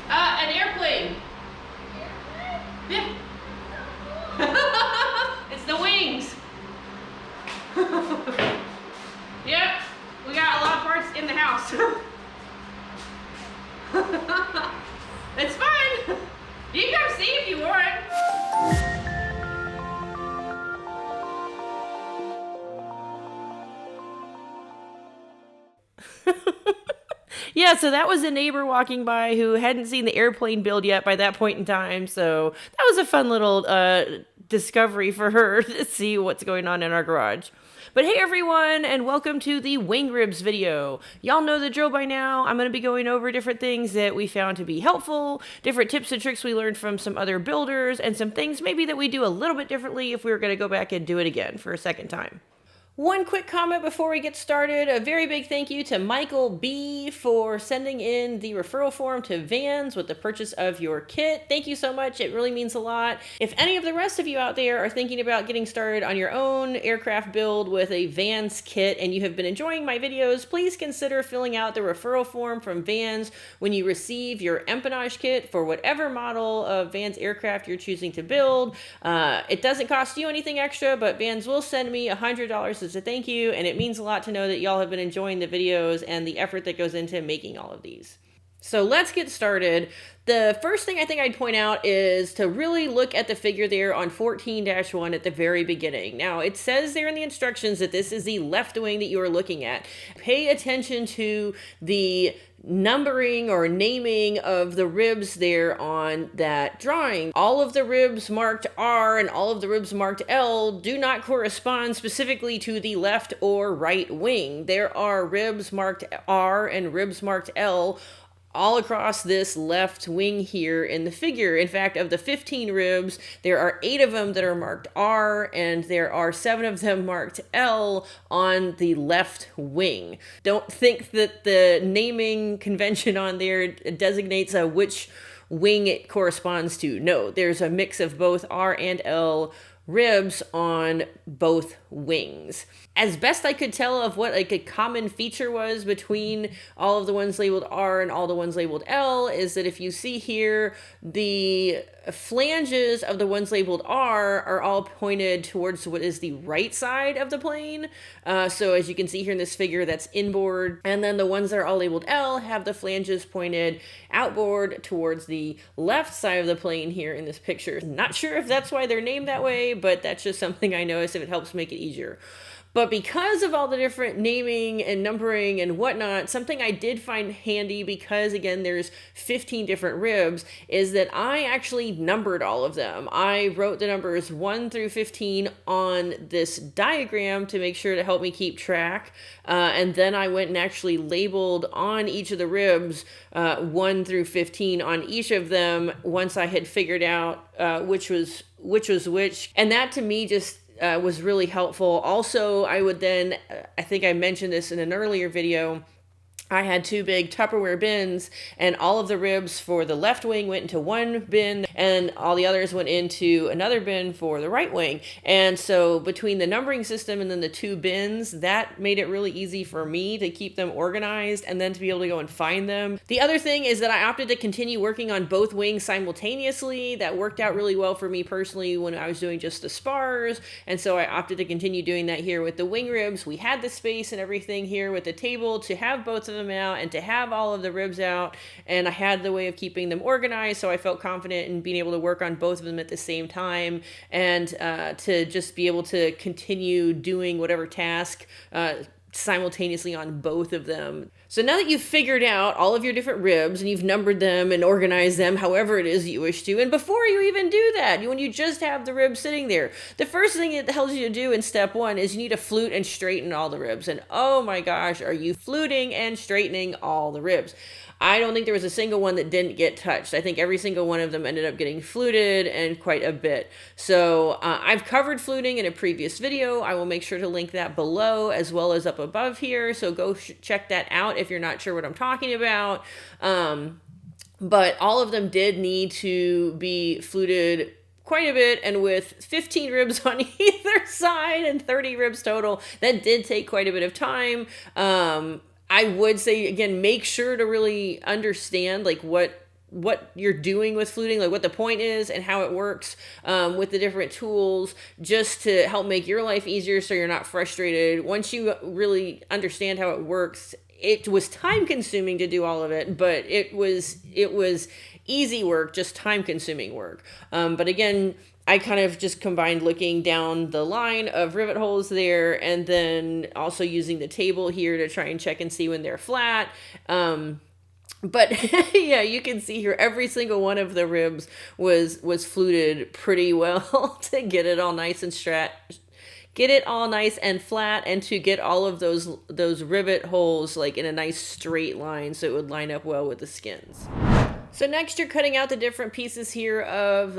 An airplane. Yeah. It's the wings. Yep, we got a lot of parts in the house. It's fun. You can come see if you want. Yeah, so that was a neighbor walking by who hadn't seen the airplane build yet by that point in time. So that was a fun little discovery for her to see what's going on in our garage. But hey everyone, and welcome to the wing ribs video. Y'all know the drill by now. I'm going to be going over different things that we found to be helpful, different tips and tricks we learned from some other builders, and some things maybe that we do a little bit differently if we were going to go back and do it again for a second time. One quick comment before we get started. A very big thank you to Michael B for sending in the referral form to Vans with the purchase of your kit. Thank you so much. It really means a lot. If any of the rest of you out there are thinking about getting started on your own aircraft build with a Vans kit and you have been enjoying my videos, please consider filling out the referral form from Vans when you receive your empennage kit for whatever model of Vans aircraft you're choosing to build. It doesn't cost you anything extra, but Vans will send me $100 as a thank you, and it means a lot to know that y'all have been enjoying the videos and the effort that goes into making all of these. So let's get started. The first thing I think I'd point out is to really look at the figure there on 14-1 at the very beginning. Now, it says there in the instructions that this is the left wing that you are looking at. Pay attention to the numbering or naming of the ribs there on that drawing. All of the ribs marked R and all of the ribs marked L do not correspond specifically to the left or right wing. There are ribs marked R and ribs marked L all across this left wing here in the figure. In fact, of the 15 ribs, there are 8 of them that are marked R, and there are 7 of them marked L on the left wing. Don't think that the naming convention on there designates which wing it corresponds to. No, there's a mix of both R and L ribs on both wings. As best I could tell of what like a common feature was between all of the ones labeled R and all the ones labeled L is that if you see here, the flanges of the ones labeled R are all pointed towards what is the right side of the plane. So as you can see here in this figure, that's inboard. And then the ones that are all labeled L have the flanges pointed outboard towards the left side of the plane here in this picture. Not sure if that's why they're named that way, but that's just something I noticed if it helps make it easier. But because of all the different naming and numbering and whatnot, something I did find handy, because again, there's 15 different ribs, is that I actually numbered all of them. I wrote the numbers 1 through 15 on this diagram to make sure to help me keep track. And then I went and actually labeled on each of the ribs 1 through 15 on each of them once I had figured out which was which. And that to me just was really helpful. Also, I would then, I think I mentioned this in an earlier video, I had 2 big Tupperware bins, and all of the ribs for the left wing went into one bin, and all the others went into another bin for the right wing. And so between the numbering system and then the 2 bins, that made it really easy for me to keep them organized and then to be able to go and find them. The other thing is that I opted to continue working on both wings simultaneously. That worked out really well for me personally when I was doing just the spars, and so I opted to continue doing that here with the wing ribs. We had the space and everything here with the table to have both of them out and to have all of the ribs out, and I had the way of keeping them organized, so I felt confident in being able to work on both of them at the same time, and to just be able to continue doing whatever task simultaneously on both of them. So now that you've figured out all of your different ribs and you've numbered them and organized them however it is you wish to, and before you even do that, when you just have the ribs sitting there, the first thing it tells you to do in step 1 is you need to flute and straighten all the ribs. And oh my gosh, are you fluting and straightening all the ribs? I don't think there was a single one that didn't get touched. I think every single one of them ended up getting fluted, and quite a bit. So I've covered fluting in a previous video. I will make sure to link that below as well as up above here. So go check that out if you're not sure what I'm talking about. But all of them did need to be fluted quite a bit, and with 15 ribs on either side and 30 ribs total, that did take quite a bit of time. I would say, again, make sure to really understand like what you're doing with fluting, like what the point is and how it works with the different tools, just to help make your life easier so you're not frustrated. Once you really understand how it works, it was time consuming to do all of it, but it was easy work, just time consuming work. But again, I kind of just combined looking down the line of rivet holes there, and then also using the table here to try and check and see when they're flat. But yeah, you can see here every single one of the ribs was fluted pretty well to get it all nice and get it all nice and flat, and to get all of those rivet holes like in a nice straight line so it would line up well with the skins. So next you're cutting out the different pieces here of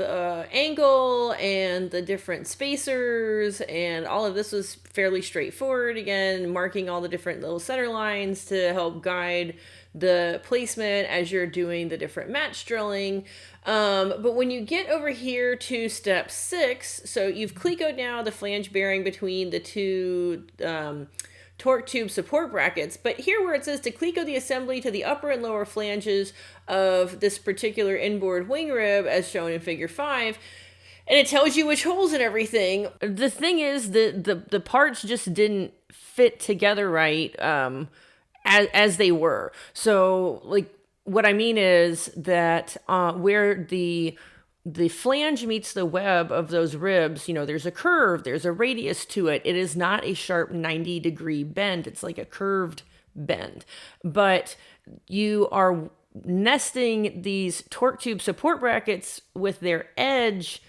angle and the different spacers, and all of this was fairly straightforward. Again, marking all the different little center lines to help guide the placement as you're doing the different match drilling. But when you get over here to step 6, so you've clecoed now the flange bearing between the two torque tube support brackets, but here where it says to cleco the assembly to the upper and lower flanges of this particular inboard wing rib as shown in figure 5, and it tells you which holes and everything. The thing is the parts just didn't fit together right as they were. So like what I mean is that where the flange meets the web of those ribs, there's a curve, there's a radius to it. It is not a sharp 90-degree bend. It's like a curved bend. But you are nesting these torque tube support brackets with their edge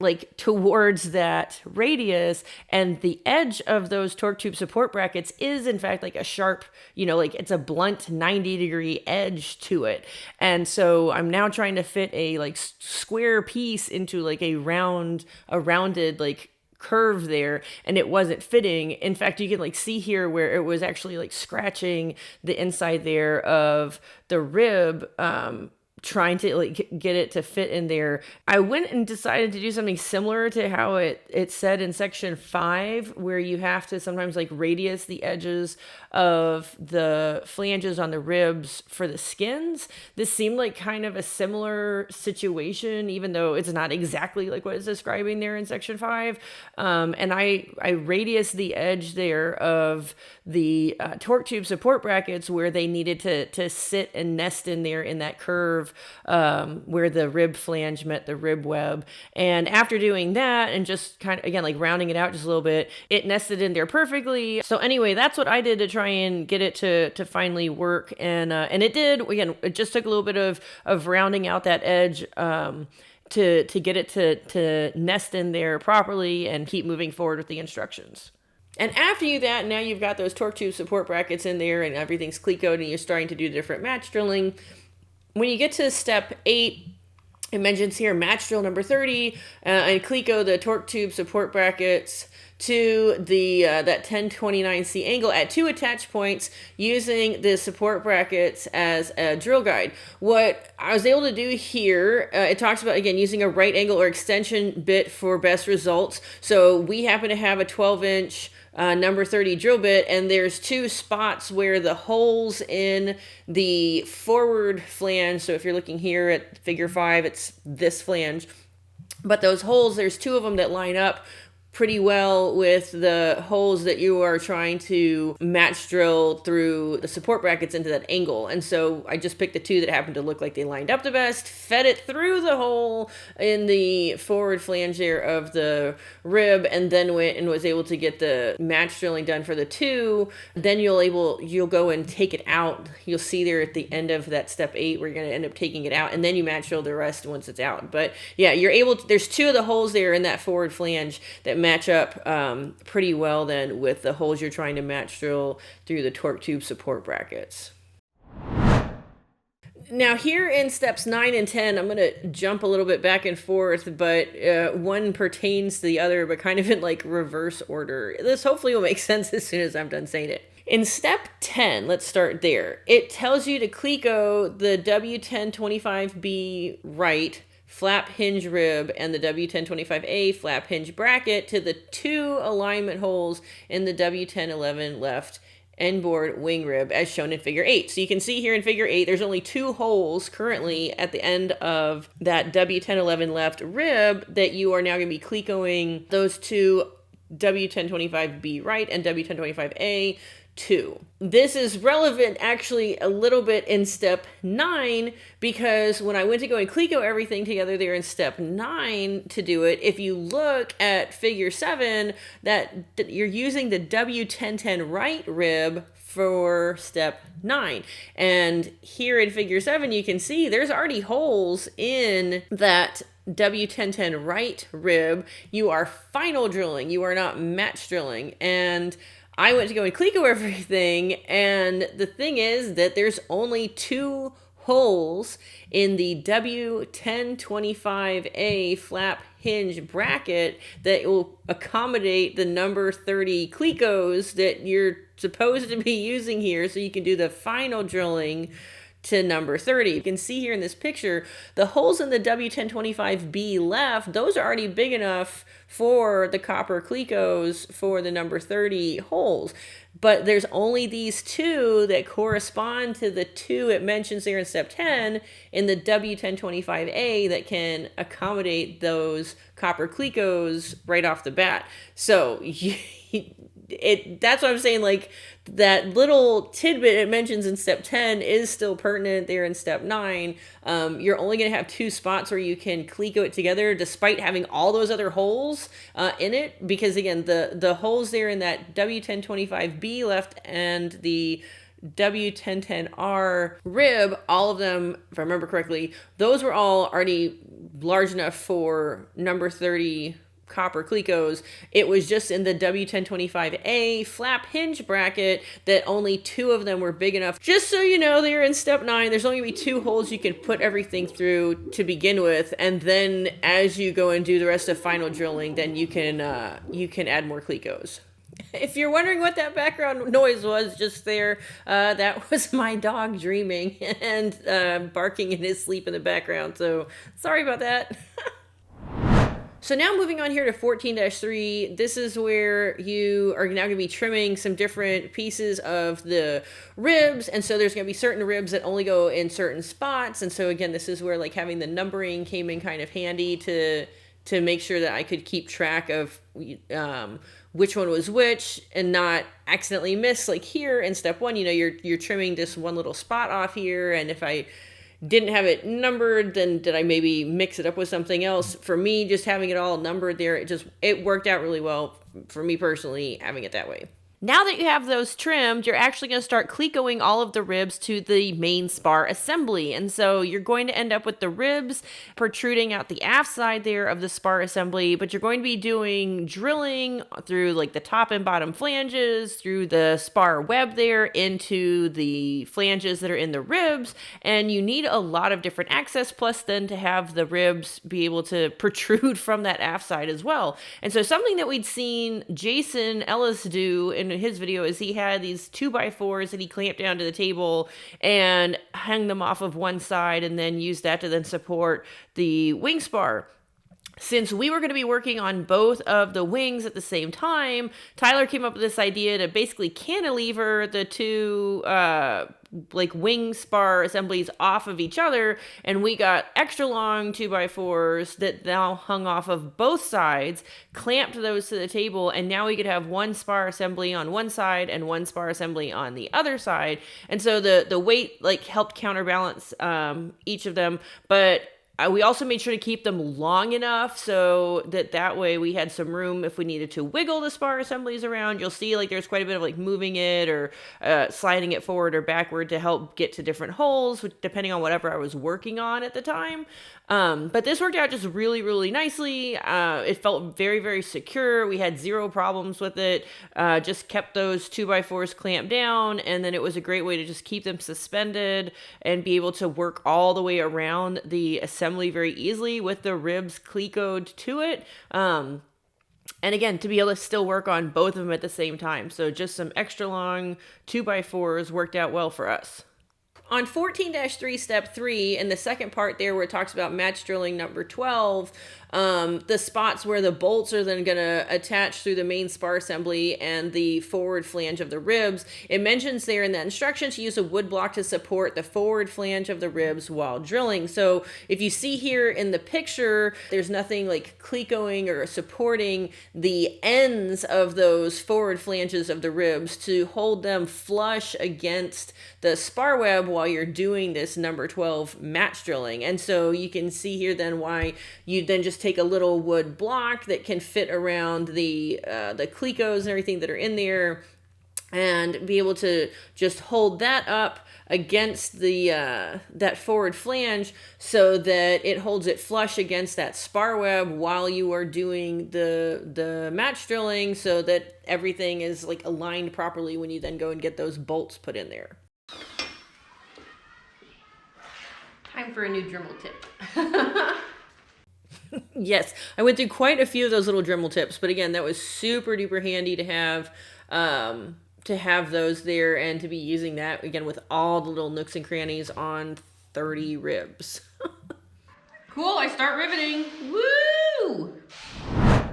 like towards that radius, and the edge of those torque tube support brackets is in fact like a sharp, like it's a blunt 90-degree edge to it. And so I'm now trying to fit a like square piece into like a rounded like curve there, and it wasn't fitting. In fact, you can like see here where it was actually like scratching the inside there of the rib, trying to like get it to fit in there. I went and decided to do something similar to how it said in section 5, where you have to sometimes like radius the edges of the flanges on the ribs for the skins. This seemed like kind of a similar situation, even though it's not exactly like what it's describing there in section 5. And I radiused the edge there of the torque tube support brackets where they needed to sit and nest in there in that curve where the rib flange met the rib web. And after doing that and just kind of, again, like rounding it out just a little bit, it nested in there perfectly. So anyway, that's what I did to try and get it to finally work. And it did. Again, it just took a little bit of rounding out that edge to get it to nest in there properly and keep moving forward with the instructions. And after you that, now you've got those torque tube support brackets in there and everything's clecoed and you're starting to do different match drilling. When you get to step 8, it mentions here match drill number 30 and cleco the torque tube support brackets to the that 1029C angle at 2 attach points using the support brackets as a drill guide. What I was able to do here, it talks about, again, using a right angle or extension bit for best results. So we happen to have a 12-inch number 30 drill bit, and there's 2 spots where the holes in the forward flange, so if you're looking here at figure 5, it's this flange, but those holes, there's 2 of them that line up pretty well with the holes that you are trying to match drill through the support brackets into that angle. And so I just picked the 2 that happened to look like they lined up the best, fed it through the hole in the forward flange there of the rib, and then went and was able to get the match drilling done for the 2. Then you'll go and take it out. You'll see there at the end of that step 8 where you're going to end up taking it out, and then you match drill the rest once it's out. But yeah, you're able to, there's 2 of the holes there in that forward flange that match up pretty well then with the holes you're trying to match drill through the torque tube support brackets. Now here in steps 9 and 10, I'm going to jump a little bit back and forth, but one pertains to the other, but kind of in like reverse order. This hopefully will make sense as soon as I'm done saying it. In step 10, let's start there. It tells you to cleco the W1025B right flap hinge rib and the W1025A flap hinge bracket to the 2 alignment holes in the W1011 left end-board wing rib as shown in figure 8. So you can see here in figure 8, there's only 2 holes currently at the end of that W1011 left rib that you are now going to be clecoing those 2 W1025B right and W1025A 2. This is relevant actually a little bit in step 9 because when I went to go and cleco everything together there in step 9 to do it, if you look at figure 7, that you're using the W1010 right rib for step 9. And here in figure 7, you can see there's already holes in that W1010 right rib. You are final drilling. You are not match drilling. And I went to go and cleco everything, and the thing is that there's only 2 holes in the W1025A flap hinge bracket that will accommodate the number 30 clecos that you're supposed to be using here so you can do the final drilling to number 30. You can see here in this picture, the holes in the W1025B left, those are already big enough for the copper clecos for the number 30 holes. But there's only these 2 that correspond to the 2 it mentions there in step 10 in the W1025A that can accommodate those copper clecos right off the bat. So that's what I'm saying, like that little tidbit it mentions in step 10 is still pertinent there in step 9. You're only going to have 2 spots where you can cleco it together despite having all those other holes in it, because again the holes there in that W1025B left and the W1010R rib, all of them, if I remember correctly, those were all already large enough for number 30 copper clecos. It was just in the W1025A flap hinge bracket that only 2 of them were big enough. Just so you know, they're in step 9. There's only going to be 2 holes you can put everything through to begin with, and then as you go and do the rest of final drilling, then you can add more clecos. If you're wondering what that background noise was just there, that was my dog dreaming and barking in his sleep in the background. So sorry about that. So now moving on here to 14-3, this is where you are now going to be trimming some different pieces of the ribs. And so there's going to be certain ribs that only go in certain spots. And so again, this is where like having the numbering came in kind of handy to make sure that I could keep track of which one was which and not accidentally miss. Like here in step 1, you're trimming this one little spot off here. And if I didn't have it numbered, then did I maybe mix it up with something else? For me, just having it all numbered there, it worked out really well for me personally, having it that way. Now that you have those trimmed, you're actually going to start clecoing all of the ribs to the main spar assembly. And so you're going to end up with the ribs protruding out the aft side there of the spar assembly, but you're going to be doing drilling through like the top and bottom flanges, through the spar web there into the flanges that are in the ribs. And you need a lot of different access, plus then to have the ribs be able to protrude from that aft side as well. And so something that we'd seen Jason Ellis do in his video is he had these 2x4s that he clamped down to the table and hung them off of one side and then used that to then support the wing spar. Since we were going to be working on both of the wings at the same time, Tyler came up with this idea to basically cantilever the 2 wing spar assemblies off of each other, and we got extra long 2x4s that now hung off of both sides, clamped those to the table, and now we could have one spar assembly on one side and one spar assembly on the other side. And so the weight helped counterbalance each of them, but we also made sure to keep them long enough so that way we had some room if we needed to wiggle the spar assemblies around. You'll see there's quite a bit of moving it or sliding it forward or backward to help get to different holes, depending on whatever I was working on at the time. But this worked out just really, really nicely. It felt very, very secure. We had 0 problems with it. Just kept those 2x4s clamped down, and then it was a great way to just keep them suspended and be able to work all the way around the assembly very easily with the ribs clecoed to it. And again, to be able to still work on both of them at the same time. So just some extra long 2x4s worked out well for us. On 14-3, step 3, in the second part there where it talks about match drilling number 12, the spots where the bolts are then going to attach through the main spar assembly and the forward flange of the ribs, it mentions there in that instruction to use a wood block to support the forward flange of the ribs while drilling. So if you see here in the picture, there's nothing like clecoing or supporting the ends of those forward flanges of the ribs to hold them flush against the spar web while you're doing this number 12 match drilling. And so you can see here then why you then just take a little wood block that can fit around the clecos and everything that are in there and be able to just hold that up against the that forward flange so that it holds it flush against that spar web while you are doing the match drilling, so that everything is like aligned properly when you then go and get those bolts put in there. Time for a new Dremel tip. Yes, I went through quite a few of those little Dremel tips, but again, that was super duper handy to have those there and to be using that again with all the little nooks and crannies on 30 ribs. Cool, I start riveting. Woo! All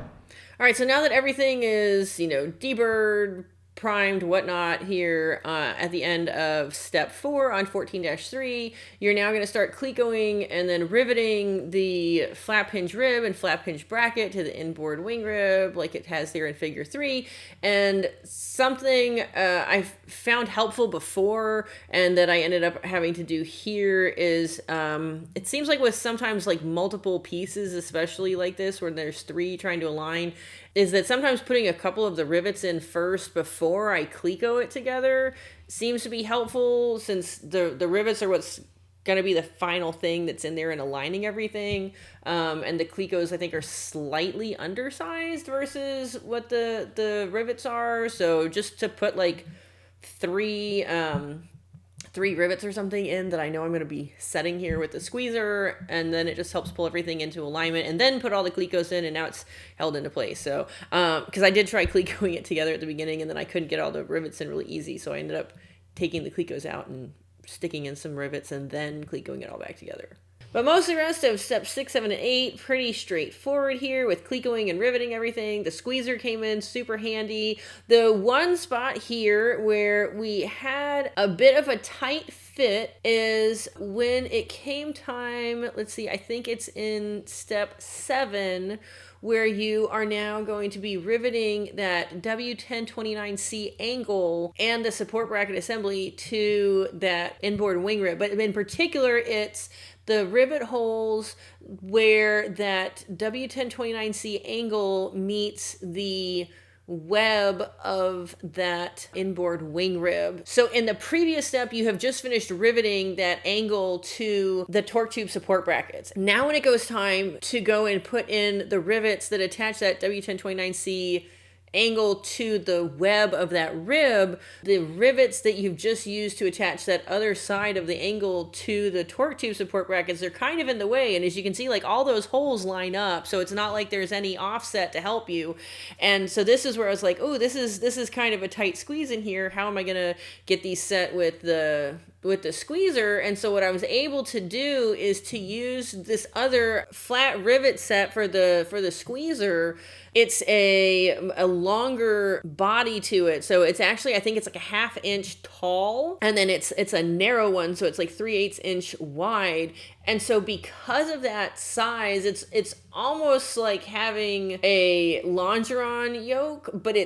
right, so now that everything is, deburred, primed, whatnot here at the end of step 4 on 14-3, you're now going to start clecoing and then riveting the flap hinge rib and flap hinge bracket to the inboard wing rib like it has there in figure 3. And something I've found helpful before and that I ended up having to do here is it seems like with sometimes like multiple pieces, especially like this where there's 3 trying to align, is that sometimes putting a couple of the rivets in first before I cleco it together seems to be helpful, since the rivets are what's going to be the final thing that's in there and aligning everything. And the clecos, I think, are slightly undersized versus what the rivets are. So just to put like 3 rivets or something in that I know I'm going to be setting here with the squeezer, and then it just helps pull everything into alignment and then put all the clecos in, and now it's held into place. So because I did try clecoing it together at the beginning and then I couldn't get all the rivets in really easy, so I ended up taking the clecos out and sticking in some rivets and then clecoing it all back together. But most of the rest of steps 6, 7, and 8, pretty straightforward here with clecoing and riveting everything. The squeezer came in super handy. The one spot here where we had a bit of a tight fit is when it came time, let's see, I think it's in step 7, where you are now going to be riveting that W1029C angle and the support bracket assembly to that inboard wing rib. But in particular, it's the rivet holes where that W1029C angle meets the web of that inboard wing rib. So in the previous step, you have just finished riveting that angle to the torque tube support brackets. Now when it goes time to go and put in the rivets that attach that W1029C angle to the web of that rib, the rivets that you've just used to attach that other side of the angle to the torque tube support brackets, they're kind of in the way. And as you can see, like all those holes line up, so it's not like there's any offset to help you. And so this is where I was like, oh, this is kind of a tight squeeze in here. How am I gonna get these set with the squeezer? And so what I was able to do is to use this other flat rivet set for the squeezer. It's a longer body to it. So it's actually, I think it's like a 1/2 inch tall, and then it's a narrow one. So it's like 3/8 inch wide. And so because of that size, it's almost like having a longeron yoke, but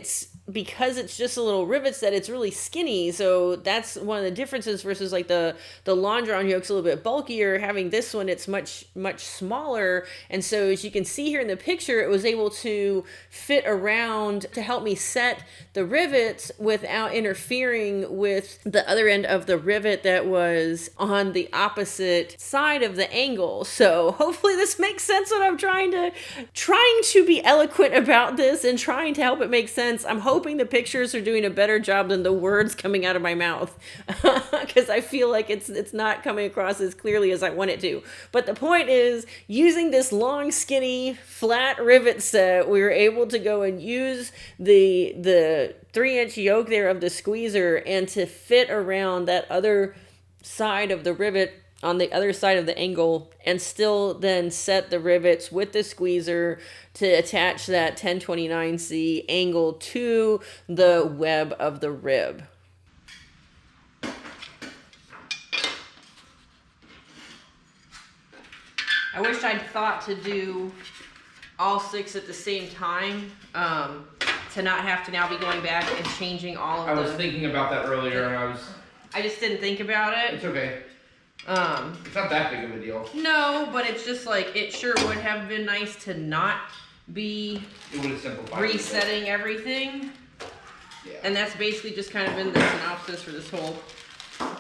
because it's just a little rivet set, it's really skinny. So that's one of the differences versus like the longeron yoke's a little bit bulkier. Having this one, it's much smaller. And so as you can see here in the picture, it was able to fit around to help me set the rivets without interfering with the other end of the rivet that was on the opposite side of the angle. So hopefully this makes sense when I'm trying to be eloquent about this and trying to help it make sense. I'm hoping the pictures are doing a better job than the words coming out of my mouth, because I feel like it's not coming across as clearly as I want it to. But the point is, using this long, skinny, flat rivet set, we were able to go and use the 3-inch yoke there of the squeezer and to fit around that other side of the rivet on the other side of the angle, and still then set the rivets with the squeezer to attach that 1029C angle to the web of the rib. I wish I'd thought to do all 6 at the same time, to not have to now be going back and changing all of I was thinking about that earlier, and I just didn't think about it. It's okay. It's not that big of a deal. No, but it's just like, it sure would have been nice to not be It would have simplified resetting everything. Yeah. And that's basically just kind of been the synopsis for this whole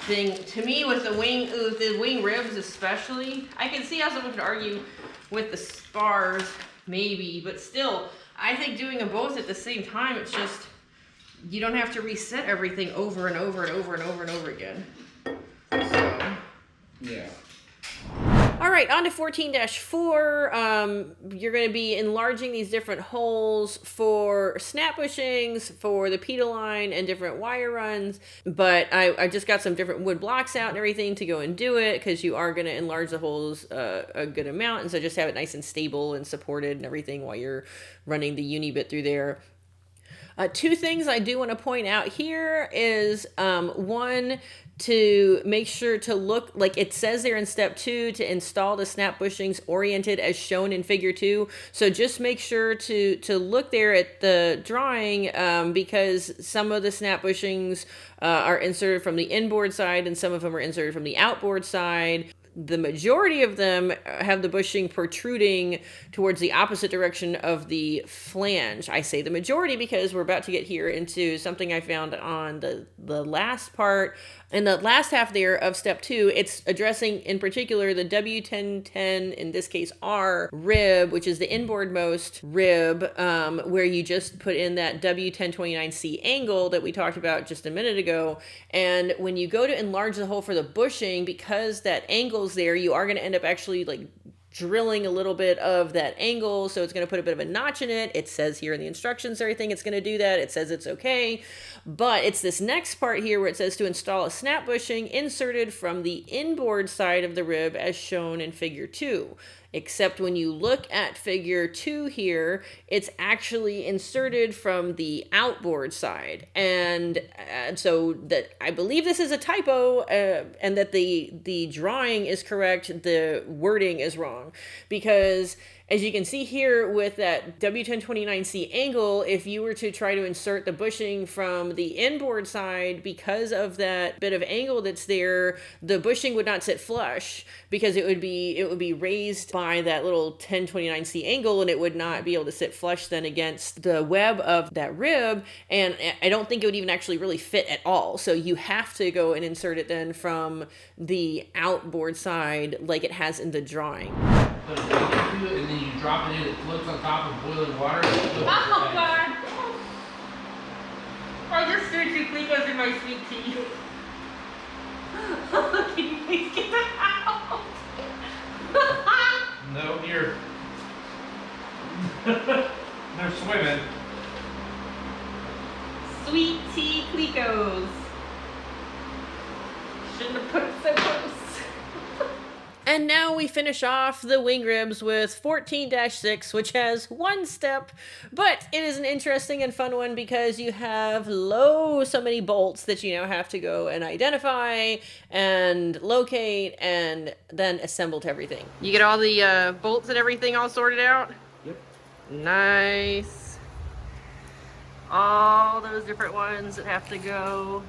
thing. To me, with the wing ribs especially, I can see how someone could argue with the spars, maybe, but still, I think doing them both at the same time, it's just, you don't have to reset everything over and over and over and over and over again. So. Yeah. All right, on to 14-4. You're going to be enlarging these different holes for snap bushings, for the pedal line, and different wire runs. But I just got some different wood blocks out and everything to go and do it, because you are going to enlarge the holes a good amount. And so just have it nice and stable and supported and everything while you're running the uni bit through there. 2 things I do want to point out here is, one, to make sure to look, like it says there in step 2, to install the snap bushings oriented as shown in figure 2. So just make sure to look there at the drawing, because some of the snap bushings are inserted from the inboard side and some of them are inserted from the outboard side. The majority of them have the bushing protruding towards the opposite direction of the flange. I say the majority because we're about to get here into something I found on the last part. In the last half there of step 2, it's addressing in particular the W1010, in this case R rib, which is the inboardmost rib, where you just put in that W1029C angle that we talked about just a minute ago. And when you go to enlarge the hole for the bushing, because that angle's there, you are going to end up actually like drilling a little bit of that angle, so it's going to put a bit of a notch in it. It says here in the instructions everything it's going to do that. It says it's okay, but it's this next part here where it says to install a snap bushing inserted from the inboard side of the rib as shown in figure 2. Except when you look at figure 2 here, it's actually inserted from the outboard side. And so that I believe this is a typo, and that the drawing is correct, the wording is wrong. Because as you can see here with that W1029C angle, if you were to try to insert the bushing from the inboard side, because of that bit of angle that's there, the bushing would not sit flush, because it would be raised by that little 1029C angle, and it would not be able to sit flush then against the web of that rib, and I don't think it would even actually really fit at all. So you have to go and insert it then from the outboard side like it has in the drawing. But if you get to it and then you drop it in, it floats on top of boiling water. Oh God! I just threw 2 Clegos in my sweet tea. Can you please get that out? No, here. They're swimming. Sweet tea Clegos. Shouldn't have put it so close. And now we finish off the wing ribs with 14-6, which has 1 step, but it is an interesting and fun one because you have so many bolts that you now have to go and identify and locate and then assemble to everything. You get all the bolts and everything all sorted out? Yep. Nice. All those different ones that have to go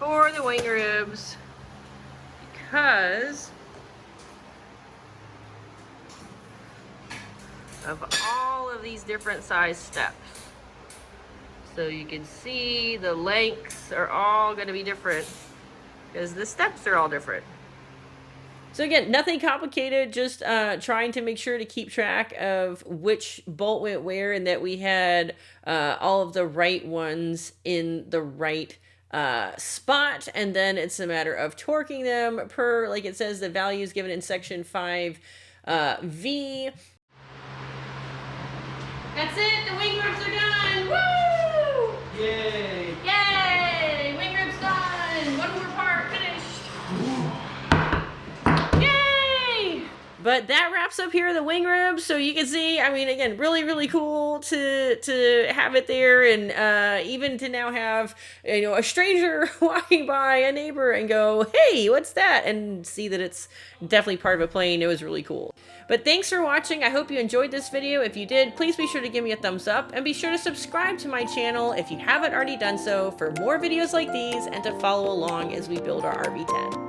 for the wing ribs. Because of all of these different size steps. So you can see the lengths are all going to be different because the steps are all different. So again, nothing complicated, just trying to make sure to keep track of which bolt went where and that we had all of the right ones in the right spot, and then it's a matter of torquing them per, like it says, the values given in section 5V. That's it, the wing ribs are done! Woo! Yay! Yay! Wing ribs done! But that wraps up here the wing ribs. So you can see, I mean, again, really, really cool to have it there, and even to now have, you know, a stranger walking by, a neighbor, and go, hey, what's that? And see that it's definitely part of a plane. It was really cool. But thanks for watching. I hope you enjoyed this video. If you did, please be sure to give me a thumbs up, and be sure to subscribe to my channel if you haven't already done so for more videos like these, and to follow along as we build our RV-10.